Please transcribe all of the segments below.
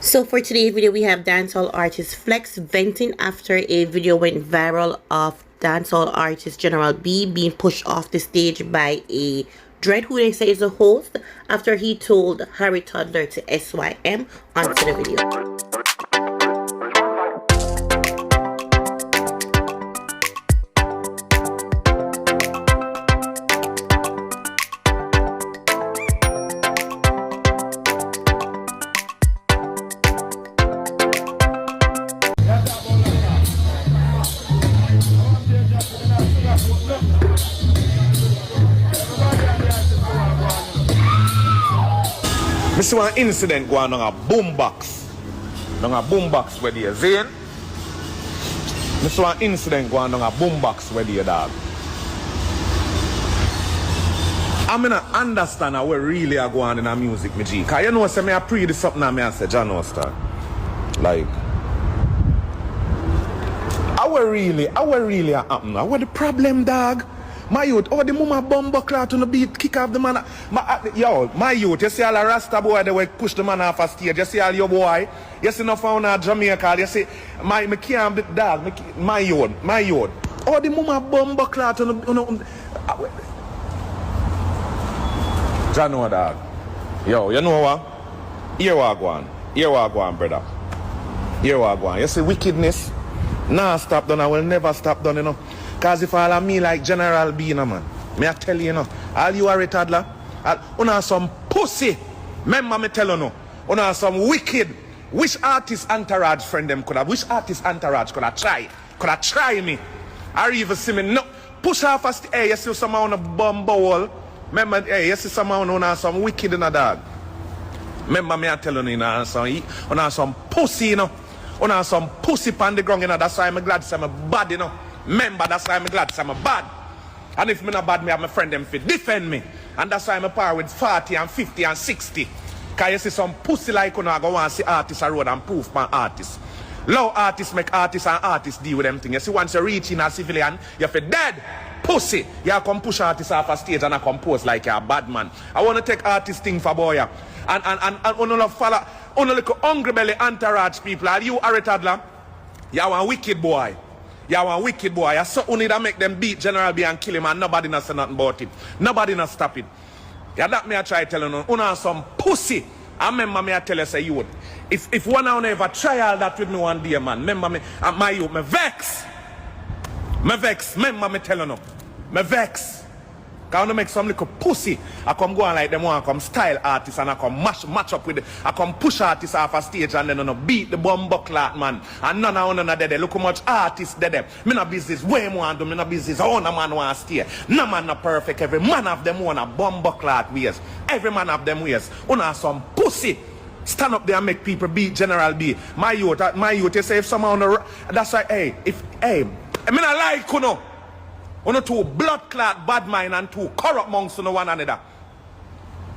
So for today's video, we have Dancehall Artiste Flexx venting after a video went viral of Dancehall Artiste General B being pushed off the stage by a dread who they say is a host after he told Harry Toddler to SYM onto the video. I see one incident going on a boombox. On a boombox where they are saying. I see one incident going on a boombox where they are dog. I mean, I understand how we really are going in our music, me G. Cause you know, say me I pre this something and me I say, John Oster. Like, how we really happen? How the problem, dog? My youth, oh, the mama bomb clout on the beat, kick off the man. My youth, you see all the Rasta boy, they will push the man off a stage. You see all your boy, you see no found out Jamaica, you see, my can't be dog, my youth. Oh, the mama bomb clout on the. John, no, dog. Yo, you know what? Here we go on, brother. Here we go on. You see wickedness? Nah, stop done, I will never stop done, you know. Cause if all of me like General B, you know, man, me I tell you, all you Harry Toddler, you know some pussy. Remember me tell you, you know some wicked. Which artist entourage friend them could have? Which artist entourage could have tried? Could have tried me? Or even see me no push off a hey, you see someone on a bomb wall. Remember, hey, you see someone who know some wicked in a dog. Remember me I tell you, you know some pussy, you know some pussy on the ground, you know. That's why I'm glad to say I'm bad, you know. Remember, that's why I'm glad to say I'm bad. And if me not bad, me have my friend them fit defend me. And that's why I'm a par with 40 and 50 and 60. Cause you see some pussy like you know, I go and see artists a road and proof my artists. Low artists make artists and artists deal with them things. You see, once you reach in a civilian, you're dead. Pussy. You come push artists off a stage and I compose like you're a bad man. I want to take artist thing for boy. And only follow, only little hungry belly entourage people. Are you Harry Toddler? You're a wicked boy. You're a wicked boy. You so only that make them beat General B and kill him and nobody not say nothing about it. Nobody not stop it. Yeah, that me I try telling you. You some pussy. I remember me I tell you say you would. If one of you ever try all that with me one day, man. Remember me, my youth, me vex. Remember me telling you. Me vex. Cause I make some little pussy. I come go on like them one, I come style artists and I come match up with it. I come push artists off a stage and then beat the bomb buckler, man. And none of them there. Look how much artists there. Me no business way more do. Me no business. All the man want to stay. No man not perfect. Every man of them want a bomb buckler ways. Every man of them ways. Una some pussy. Stand up there and make people beat General B. My youth, you say if someone that's why, hey, I mean I like you know. You know, two blood clot bad mind and two corrupt monks to one another.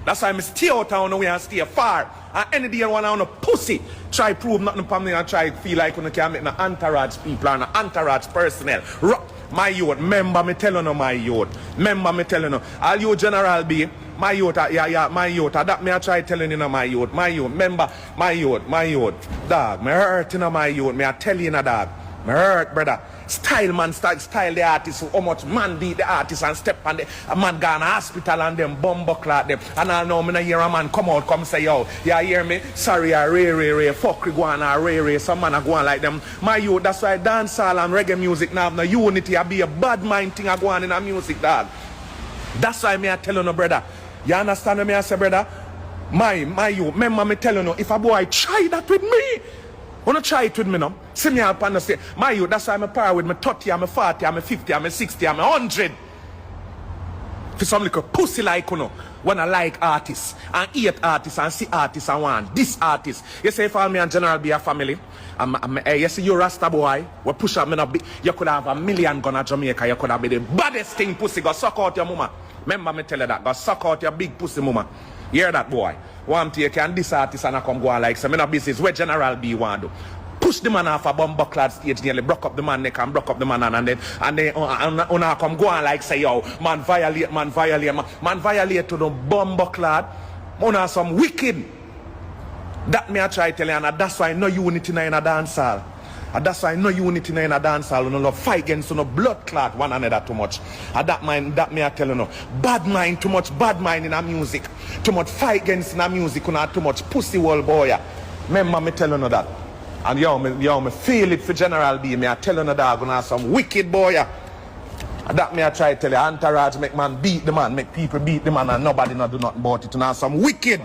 That's why I stay out on the way and stay far. And any day one on a pussy try prove nothing for me and try feel like you can make no entourage people and no entourage personnel. My youth, remember me telling you, my youth. Remember me telling you. All you General B, my youth, my youth. That me I try telling you, my youth. Remember, my youth. Dog, me hurt you know, my youth. Me I tell you, dog. Me hurt, brother. Style man, style the artist. How much man beat the artist and step on the a man gone to hospital and them bomb buckler them. And I know me not hear a man come say yo, you hear me? Sorry, I ray, fuck go on ray. Some man are going like them. My youth, that's why dancehall and reggae music now have no unity. I be a bad mind thing I go on in a music, dog. That's why me I tell you no, brother. You understand what me I say, brother? My youth, remember me telling you, if a boy try that with me. Wanna try it with me now? See me up and say, my youth, that's why I'm a par with me 30, I'm a 40, I'm a 50, I'm a 60, I'm a 100. For some little pussy like you know, when I like artists and hate artists and see artists and want this artist. You say if all me and General be a family, you see you Rasta boy, we push up me not be, you could have a million gun at Jamaica, you could have be the baddest thing pussy, go suck out your mama. Remember me tell you that, go suck out your big pussy mama. Hear that boy? One to you can this artist and I come go on like some business where General B want to. push the man off a bomb buckled stage, nearly broke up the man neck and broke up the man and then come go on like say, yo, man violate to the bomb buckled. Some wicked. That me I try tell you, and that's why no unity in a dancehall. And that's why no unity in a dancehall. No fight against no blood clot one another too much. And that me I tell you no. Bad mind too much, bad mind in a music. Too much fight against in a music, and too much pussy wall boy. Remember me tell you no that. And me feel it for General B. Me I tell you no dog, gonna have some wicked boy. And that me I try tell you, entourage make man beat the man, make people beat the man, and nobody not do nothing about it. And have some wicked.